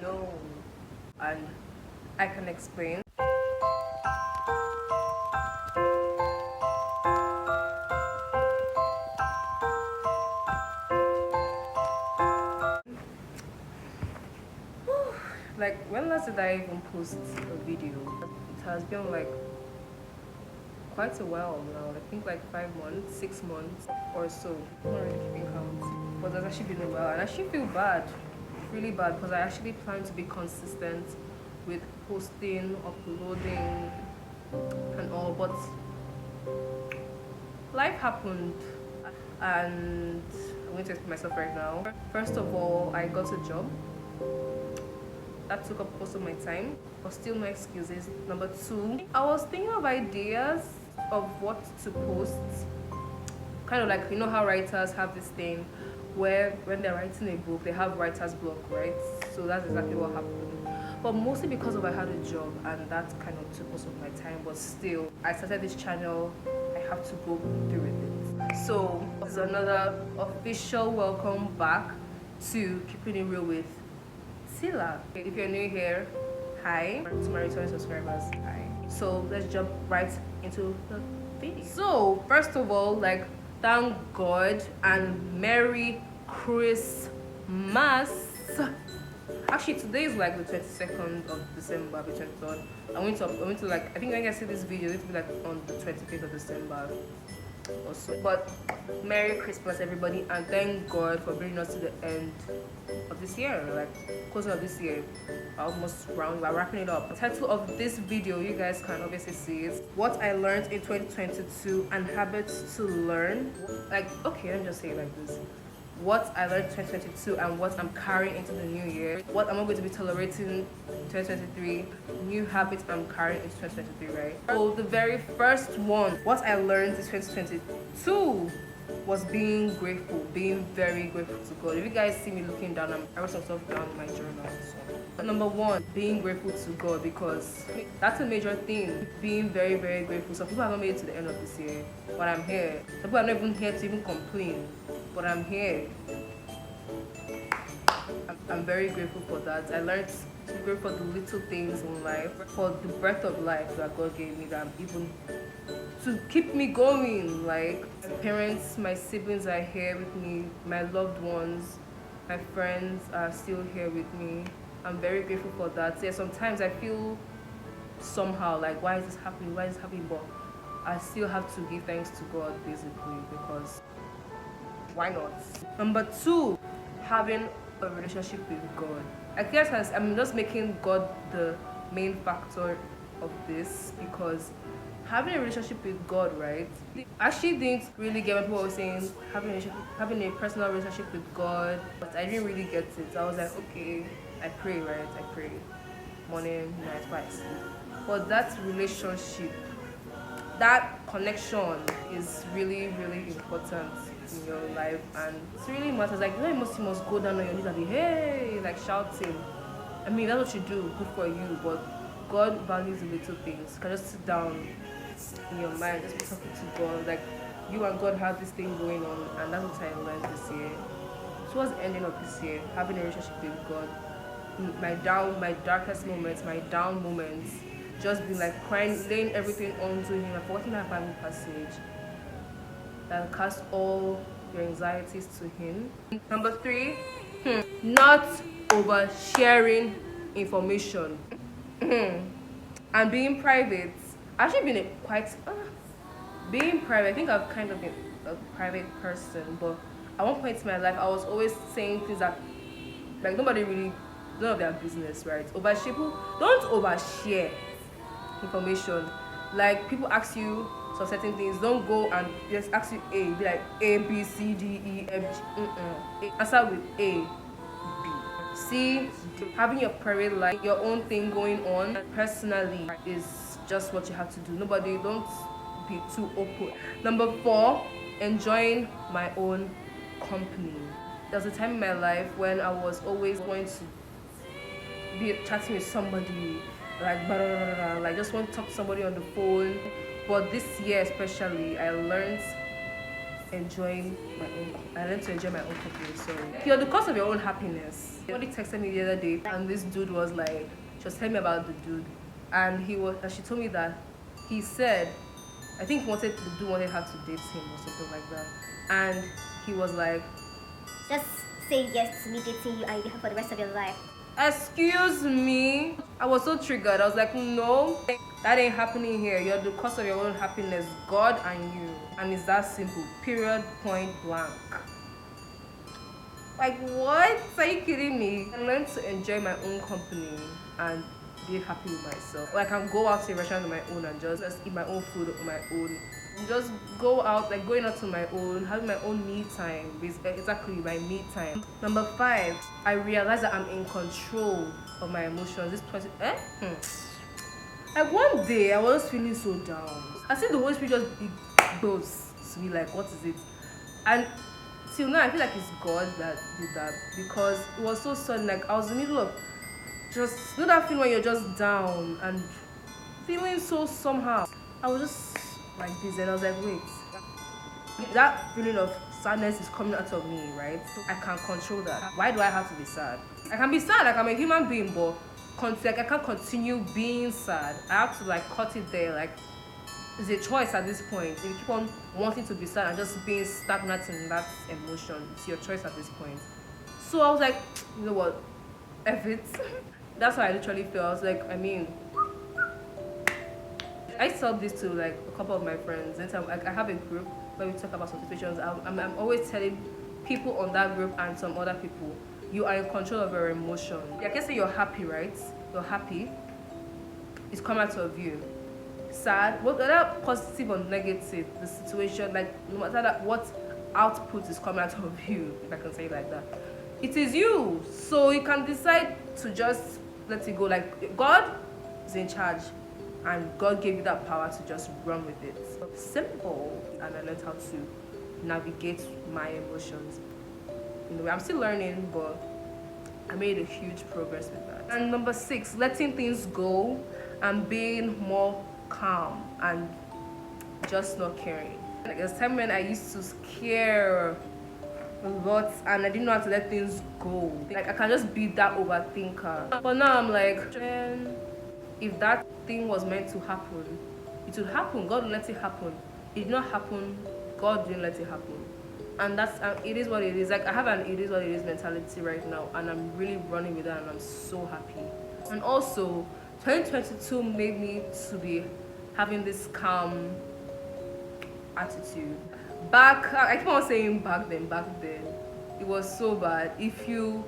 know and I can explain. Like, when last did I even post a video? It has been like quite a while now. I think like 5 months, 6 months or so. I'm not really keeping count. But it's actually been a while, and I actually feel bad, really bad, because I actually plan to be consistent with posting, uploading, and all. But life happened, and I'm going to explain myself right now. First of all, I got a job. That took up most of my time, but still no excuses. Number two, I was thinking of ideas of what to post. Kind of like, you know how writers have this thing where when they're writing a book, they have writer's block, right? So that's exactly what happened. But mostly because of I had a job, and that kind of took most of my time. But still, I started this channel. I have to go through with it. So this is another official welcome back to Keeping It Real with Sila. If you're new here, hi. To my returning subscribers, hi. So let's jump right into the video. So first of all, like, thank God and Merry Christmas. Actually, today is like the 22nd of December, the 23rd. I went to like, I think when I see this video, it'll be like on the 25th of December or so. But Merry Christmas, everybody, and thank God for bringing us to the end of this year, like closing of this year. We're wrapping it up. The title of this video, you guys can obviously see it: what I learned in 2022 and habits to learn. Like, okay, let me just say it like this: what I learned in 2022 and what I'm carrying into the new year. What am I going to be tolerating in 2023? New habits I'm carrying into 2023, right? So the very first one, what I learned in 2022 was being grateful, being very grateful to God. If you guys see me looking down, I wrote some stuff down in my journal. So. Number one, being grateful to God, because that's a major thing. Being very, very grateful. Some people haven't made it to the end of this year, but I'm here. Some people are not even here to even complain, but I'm here. I'm very grateful for that. I learned to be grateful for the little things in life, for the breath of life that God gave me, that I'm even to keep me going. Like, my parents, my siblings are here with me, my loved ones, my friends are still here with me. I'm very grateful for that. Yeah, sometimes I feel somehow like, why is this happening? Why is this happening? But I still have to give thanks to God, basically, because why not? Number two, having a relationship with God. I guess I'm just making God the main factor of this, because having a relationship with God, right? I actually didn't really get what people were saying, having a personal relationship with God, but I didn't really get it. I was like, okay, I pray, right? I pray morning, night, twice. But that relationship, that connection is really, really important in your life, and it really matters. Like, you must go down on your knees and be, hey, like shouting. I mean, that's what you do, good for you, but God values the little things. You can just sit down in your mind, just be talking to God. Like, you and God have this thing going on, and that's what I learned this year. Towards the ending of this year, having a relationship with God, my darkest moments, my down moments, just being like crying, laying everything onto Him, and forgetting that Bible passage that cast all your anxieties to Him. Number three, not oversharing information and being private. Actually, being private. I think I've kind of been a private person, but at one point in my life, I was always saying things that, like, none of their business, right? Don't overshare information. Like, people ask you some certain things, don't go and just ask you A, be like A, B, C, D, E, F, G. Answer with A, B, C, D. Having your private life, your own thing going on personally is just what you have to do. Don't be too open. Number four, enjoying my own company. There was a time in my life when I was always going to be chatting with somebody, like blah, blah, blah, blah, like just want to talk to somebody on the phone. But this year especially, I learned enjoying my own. I learned to enjoy my own company. Sorry, you're the cause of your own happiness. Somebody texted me the other day, and this dude was like, she was telling me about the dude, and she told me that he said, I think the dude wanted her to date him or something like that, and he was like, just say yes to me dating you and you'll be happy for the rest of your life. Excuse me. I was so triggered. I was like, no, that ain't happening here. You're the cause of your own happiness, God and you. And it's that simple. Period, point blank. Like, what? Are you kidding me? I learned to enjoy my own company and be happy with myself. Like, I can go out to a restaurant on my own and just eat my own food on my own. Just go out, like going out to my own, having my own me time. Exactly, my me time. Number 5, I realized that I'm in control of my emotions. This person, Like one day, I was feeling so down. I see the Holy Spirit just big close to me, like, what is it? And till now, I feel like it's God that did that, because it was so sudden. Like, I was in the middle of just, you know that feeling when you're just down and feeling so somehow. I was just like this, and I was like, wait, that feeling of sadness is coming out of me, right? I can't control that. Why do I have to be sad? I can be sad, like I'm a human being, but like I can't continue being sad. I have to like cut it there. Like, it's a choice at this point. If you keep on wanting to be sad and just being stagnant in that emotion, it's your choice at this point. So I was like, you know what, F it. That's how I literally feel. I was like, I tell this to like a couple of my friends. Anytime I have a group where we talk about some situations, I'm always telling people on that group and some other people, you are in control of your emotion. I can say you're happy, right? You're happy. It's come out of you. Sad, whether positive or negative, the situation, like no matter what output is coming out of you, if I can say it like that, it is you. So you can decide to just let it go. Like, God is in charge, and God gave you that power to just run with it. Simple. And I learned how to navigate my emotions. I'm still learning, but I made a huge progress with that. And number 6, letting things go and being more calm and just not caring. Like, there's a time when I used to care a lot and I didn't know how to let things go. Like, I can just be that overthinker. But now I'm like, if that thing was meant to happen, it would happen. God will let it happen. It did not happen. God didn't let it happen. And that's it is what it is. Like, I have an it is what it is mentality right now, and I'm really running with that, and I'm so happy. And also 2022 made me to be having this calm attitude. I keep on saying back then it was so bad. If you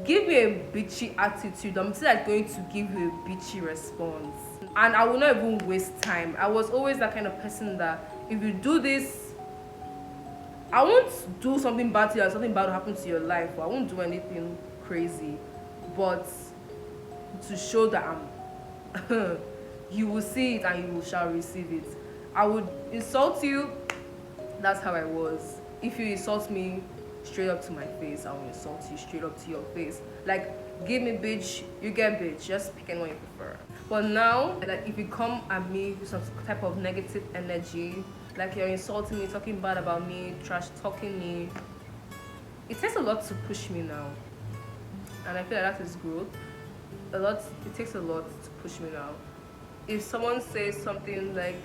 give me a bitchy attitude, I'm still like going to give you a bitchy response, and I will not even waste time. I was always that kind of person that if you do this, I won't do something bad to you or something bad will happen to your life, or I won't do anything crazy, but to show that I'm you will see it and you shall receive it. I would insult you. That's how I was. If you insult me straight up to my face, I will insult you straight up to your face. Like, give me bitch, you get bitch. Just pick anyone you prefer. But now, like, if you come at me with some type of negative energy, like you're insulting me, talking bad about me, trash talking me, it takes a lot to push me now. And I feel like that is growth. It takes a lot to push me now. If someone says something like,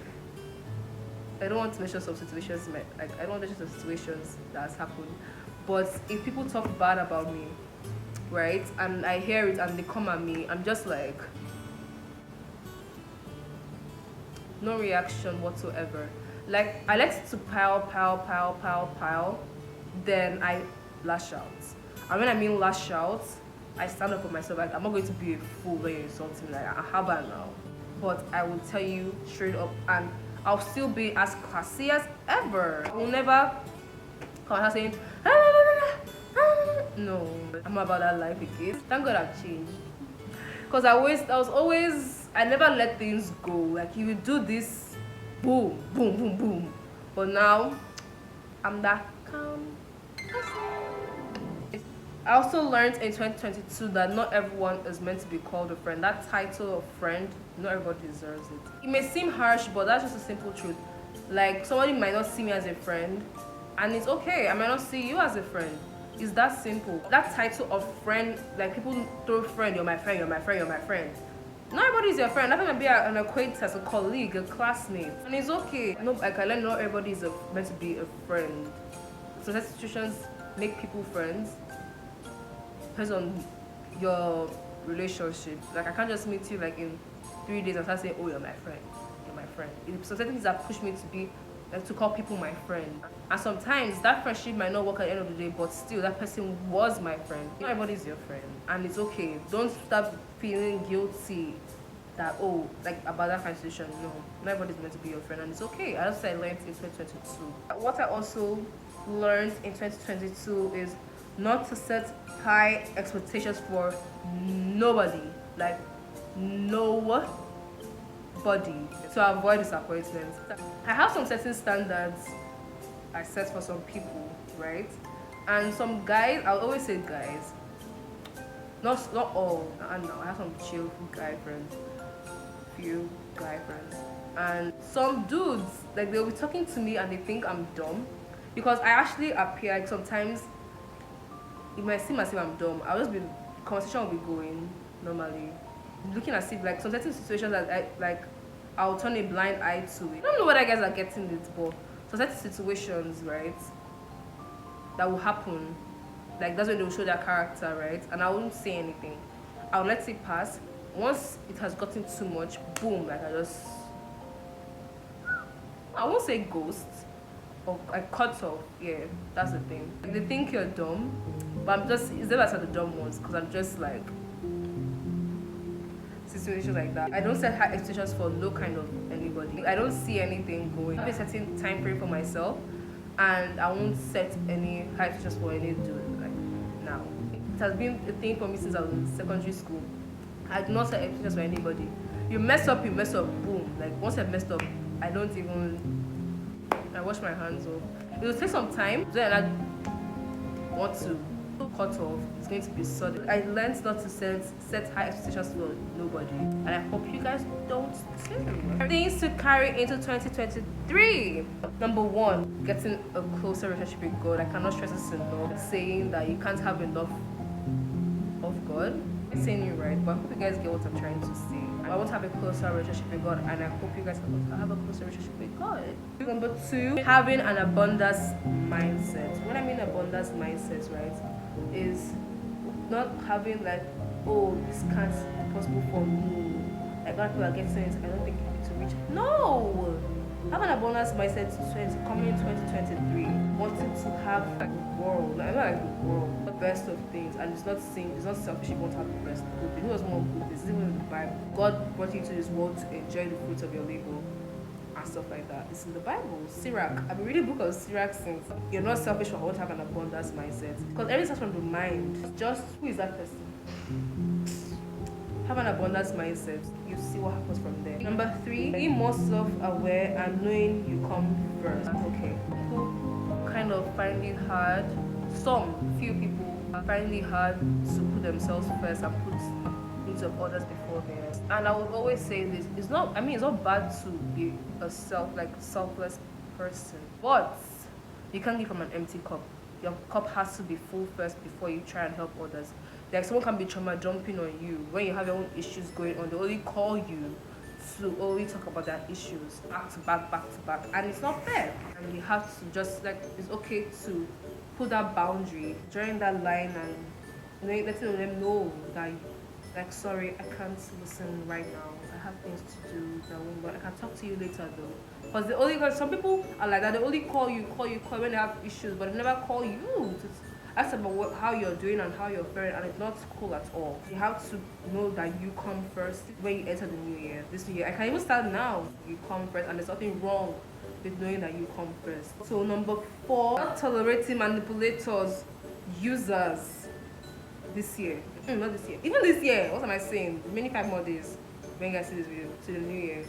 I don't want to mention some situations, I don't want to mention some situations that has happened, but if people talk bad about me, right, and I hear it and they come at me, I'm just like, no reaction whatsoever. Like, I like to pile, then I lash out. And when I mean lash out, I stand up for myself. Like, I'm not going to be a fool when you insult me. Like, how about now? But I will tell you straight up, and I'll still be as classy as ever. I will never come out saying, no, I'm not about that life again. Thank God I've changed. Because I never let things go. Like, if you do this, boom, boom, boom, boom. But now, I'm that calm person. I also learned in 2022 that not everyone is meant to be called a friend. That title of friend, not everybody deserves it. It may seem harsh, but that's just a simple truth. Like, somebody might not see me as a friend, And it's okay. I might not see you as a friend. It's that simple. That title of friend, like people throw friend, you're my friend, you're my friend, you're my friend. Not everybody's your friend. That can be an acquaintance, a colleague, a classmate. And it's okay. No, like I learned not everybody is meant to be a friend. So certain situations make people friends. Depends on your relationship. Like I can't just meet you like in 3 days and start saying, oh, you're my friend. You're my friend. So certain things that push me to be like to call people my friend. And sometimes that friendship might not work at the end of the day, but still that person was my friend. Not everybody's your friend. And it's okay. Don't start feeling guilty that oh, like about that kind of situation. No, not everybody's meant to be your friend, and it's okay. I also learned in 2022. What I also learned in 2022 is not to set high expectations for nobody. Like nobody, to avoid disappointment. I have some certain standards I set for some people, right? And some guys, I'll always say guys, not all. I know I have some chill guy friends, few guy friends, and some dudes like they'll be talking to me and they think I'm dumb because I actually appear like sometimes it might seem as if I'm dumb. I'll just be conversation will be going normally, looking as if like some certain situations that I'll turn a blind eye to it. I don't know whether guys are getting it, but some certain situations, right, that will happen. Like that's when they'll show their character, right? And I won't say anything. I'll let it pass. Once it has gotten too much, boom, like I won't say ghost or I cut off. Yeah, that's the thing. Like, they think you're dumb, but I'm just it's never as the dumb ones because I'm just like situations like that. I don't set high expectations for no kind of anybody. I don't see anything going. I have a certain time frame for myself, and I won't set any high expectations for any dude like now. It has been a thing for me since I was in secondary school. I do not set expectations for anybody. You mess up, boom. Like once I've messed up, I don't even. I wash my hands off. It will take some time. Then I want to cut off. It's going to be sudden. I learned not to set high expectations for nobody, and I hope you guys don't too. Things to carry into 2023. Number one, getting a closer relationship with God. I cannot stress this enough. Saying that you can't have enough of God. I'm saying you right, but I hope you guys get what I'm trying to say. I want to have a closer relationship with God, and I hope you guys have a closer relationship with God. Number two, having an abundance mindset. When I mean abundance mindset, right, is not having like, oh, this can't be possible for me. Like when people are getting it, I don't think it's to reach. No, have an abundance mindset coming in 2023. Wanting to have like the world, not like the world, the best of things, and it's not selfish. You want to have the best good things. Who doesn't want good things? This is even in the Bible. God brought you to this world to enjoy the fruits of your labor and stuff like that. It's in the Bible. Sirach. I've been reading the book of Sirach since. You're not selfish for how to have an abundance mindset. Because everything starts from the mind. Just who is that person? Have an abundance mindset. You see what happens from there. Number three, be more self-aware and knowing you come first. Okay. People kind of find it hard. Few people find it hard to put themselves first and put needs of others before theirs. And I would always say this: it's not bad to be a selfless person, but you can't give from an empty cup. Your cup has to be full first before you try and help others. Like someone can be trauma jumping on you when you have your own issues going on. They only call you to only talk about their issues back to back, and it's not fair. And you have to just like it's okay to put that boundary, drawing that line, and letting them know that like sorry, I can't listen right now. I have things to do that won't, but I can talk to you later though. Because some people are like that. They only call you when they have issues, but they never call you to ask about how you're doing and how you're faring, and it's not cool at all. You have to know that you come first when you enter the new year. This new year, I can even start now. You come first, and there's nothing wrong with knowing that you come first. So number four, not tolerating manipulators, users. This year, not this year, even this year. What am I saying? Many 5 more days when you guys see this video to the new year,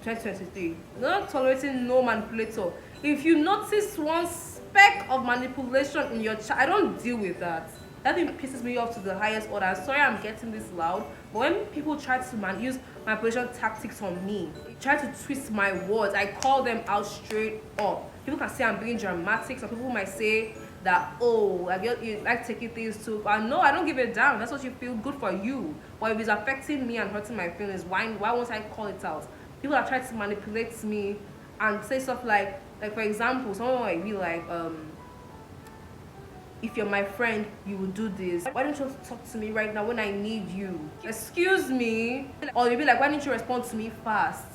2023. Not tolerating no manipulator. If you notice one speck of manipulation in your chat, I don't deal with that. That thing pisses me off to the highest order. I'm sorry I'm getting this loud, but when people try to use manipulation tactics on me, try to twist my words, I call them out straight up. People can say I'm being dramatic. Some people might say that, oh, you like taking things too far. No, I don't give a damn. That's what you feel, good for you. But if it's affecting me and hurting my feelings, why won't I call it out? People are trying to manipulate me and say stuff like for example, someone might be like, if you're my friend, you will do this. Why don't you talk to me right now when I need you? Excuse me. Or you'll be like, why didn't you respond to me fast?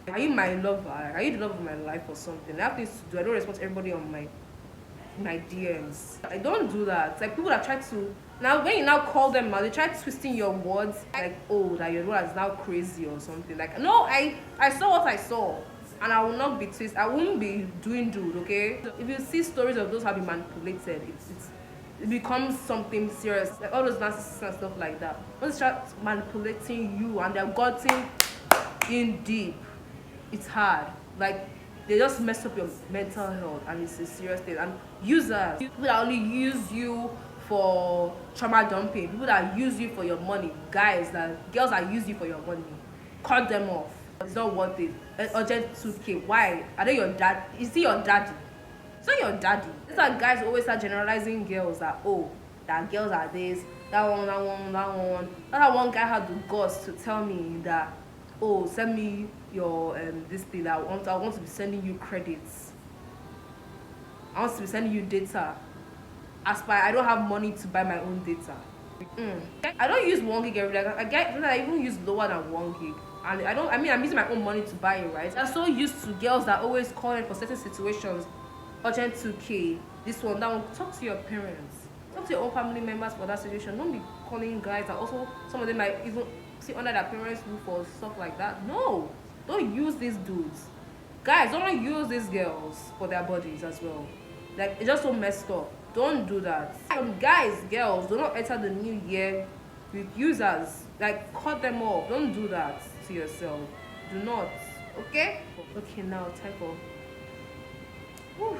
Are you my lover? Are you the love of my life or something? I have things to do. I don't respond to everybody on my DMs. I don't do that. Like people that try to now when you now call them out, they try twisting your words like, oh, that your word is now crazy or something. Like no, I saw what I saw. And I will not be twist. I won't be doing dude, okay? So if you see stories of those who have been manipulated, it becomes something serious. Like all those narcissists and stuff like that. Once they start manipulating you and they've gotten in deep, it's hard. Like they just mess up your mental health and it's a serious thing. And users, people that only use you for trauma dumping, people that use you for your money, girls that use you for your money, cut them off. It's not worth it. Urgent 2K. Why? Are they your dad? Is he your daddy? It's not your daddy. These are guys who always start generalizing girls that, oh, that girls are this, that one. That one guy had the guts to tell me that, oh, send me your this thing that I want to be sending you credits. I want to be sending you data. As per I don't have money to buy my own data. I don't use 1 gig every day. I even use lower than 1 gig. And I'm using my own money to buy it, right? I'm so used to girls that always call in for certain situations. Urgent 2K, this one, that one. Talk to your parents. Talk to your own family members for that situation. Don't be calling guys that also some of them might even sit under their parents' roof or stuff like that. No. Don't use these dudes. Guys, don't use these girls for their bodies as well. Like it's just so messed up. Don't do that. Guys, girls, do not enter the new year with users. Like cut them off. Don't do that to yourself. Do not. Okay? Okay, now time for whew.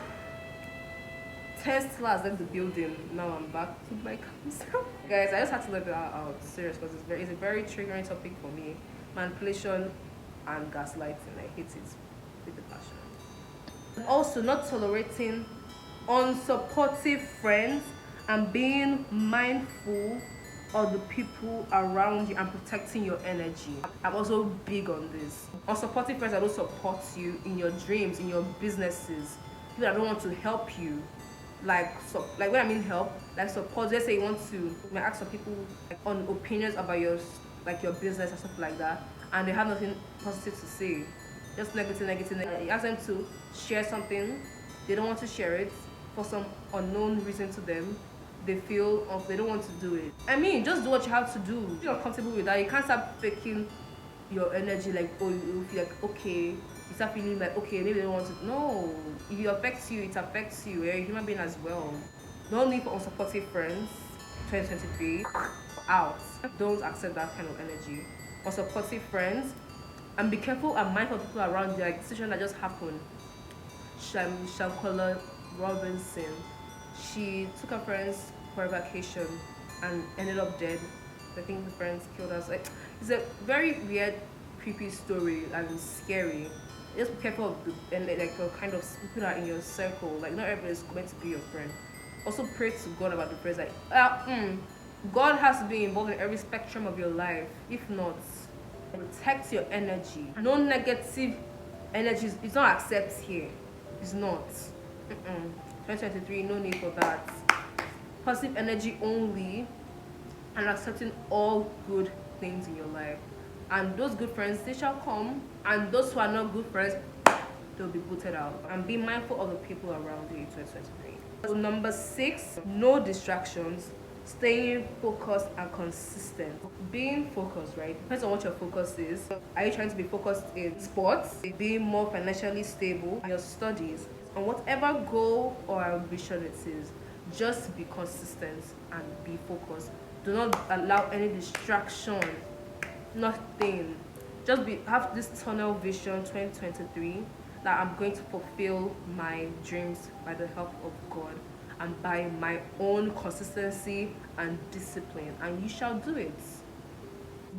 Test class left the building. Now I'm back to my counsel. Guys, I just had to let that out. Serious, because it's a very triggering topic for me. Manipulation and gaslighting. I hate it with the passion. Also, not tolerating unsupportive friends and being mindful of the people around you and protecting your energy. I'm also big on this. Unsupportive friends that don't support you in your dreams, in your businesses, people that don't want to help you. Like when I mean help, like support. Let's say you want to, you might ask some people like, on opinions about your business and stuff like that, and they have nothing positive to say, just negative. You ask them to share something, they don't want to share it for some unknown reason to them. They feel they don't want to do it. I mean, just do what you have to do. If you're comfortable with that, you can't start faking your energy like, oh, you feel like okay. You start feeling like okay, maybe they don't want to. No, if it affects you, it affects you. You're a human being as well. Don't live for unsupportive friends. 2023 out. Don't accept that kind of energy. Unsupportive friends, and be careful and mindful of people around you. Like the situation that just happened. Shankola Robinson. She took her friends for a vacation and ended up dead. I think the friends killed her. Like, it's a very weird, creepy story and scary. Just be careful of the kind of people that are in your circle. Like not everybody is going to be your friend. Also pray to God about the friends. Like God has to be involved in every spectrum of your life. If not, protect your energy. No negative energies. It's not accept here. It's not. 2023, no need for that. Positive energy only, and accepting all good things in your life. And those good friends, they shall come, and those who are not good friends, they'll be booted out. And be mindful of the people around you in 2023. So number 6, no distractions. Staying focused and consistent. Being focused, right? Depends on what your focus is. Are you trying to be focused in sports, being more financially stable, your studies, on whatever goal or ambition it is? Just be consistent and be focused. Do not allow any distraction. Nothing. Just have this tunnel vision 2023 that I'm going to fulfill my dreams by the help of God and by my own consistency and discipline, and you shall do it.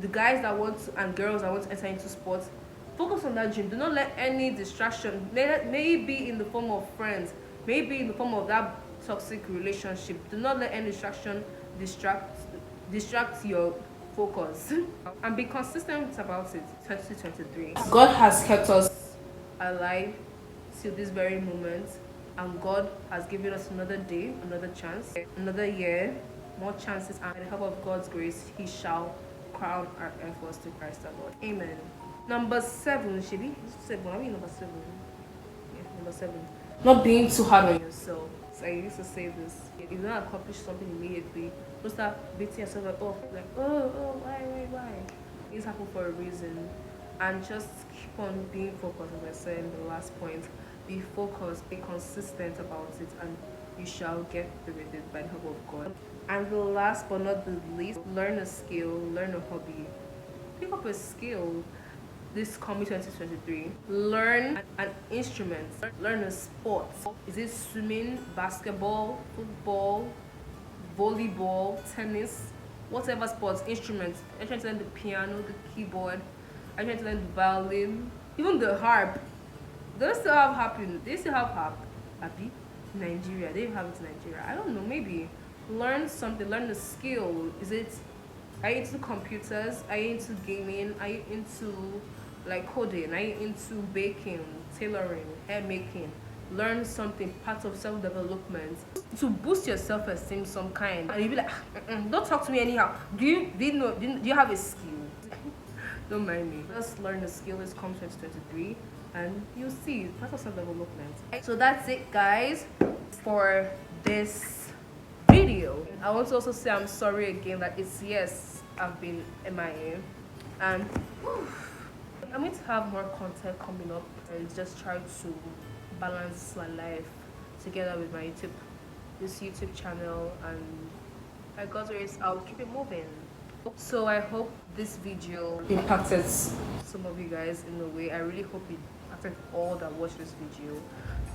The guys that want to, and girls that want to enter into sports, Focus on that dream. Do not let any distraction, may it be in the form of friends, maybe in the form of that toxic relationship. Do not let any distraction distract your focus. And be consistent about it. 2023. God has kept us alive till this very moment, and God has given us another day, another chance, another year, more chances, and with the help of God's grace, He shall crown our efforts to Christ our Lord. Amen. Number 7, Shibi. 7. Are we number 7? Yeah, number 7. Not being too hard on yourself. So I used to say this. If you don't accomplish something immediately, don't start beating yourself up. Why? Things happen for a reason. And just keep on being focused, as I said in the last point. Be focused, be consistent about it, and you shall get through it by the help of God. And the last but not the least, learn a skill, learn a hobby. Pick up a skill this coming 2023. Learn an instrument, learn a sport. Is it swimming, basketball, football, volleyball, tennis, whatever sports, instruments? I'm trying to learn the piano, the keyboard, I'm trying to learn the violin, even the harp. They still have harp Abi? Nigeria. They have it in Nigeria. I don't know, maybe. Learn something, learn a skill. Are you into computers? Are you into gaming? Are you into like coding? Are you into baking, tailoring, hair making? Learn something, part of self-development to boost your self-esteem some kind. And you'll be like, don't talk to me anyhow. Do you have a skill? Don't mind me. Just learn the skill this comes 2023, and you'll see part of self-development. So that's it, guys, for this video. I want to also say I'm sorry again that I've been MIA, and I'm going to have more content coming up and just try to balance my life together with my this YouTube channel, and by God's grace I'll keep it moving. So I hope this video impacted some of you guys in a way. I really hope it impacted all that watch this video,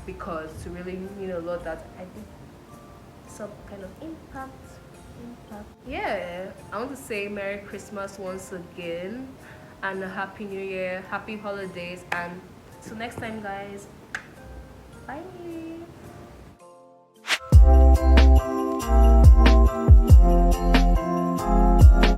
because to really mean a lot that I did some kind of impact. Yeah, I want to say Merry Christmas once again, and a Happy New Year, Happy Holidays, and till next time, guys. Bye.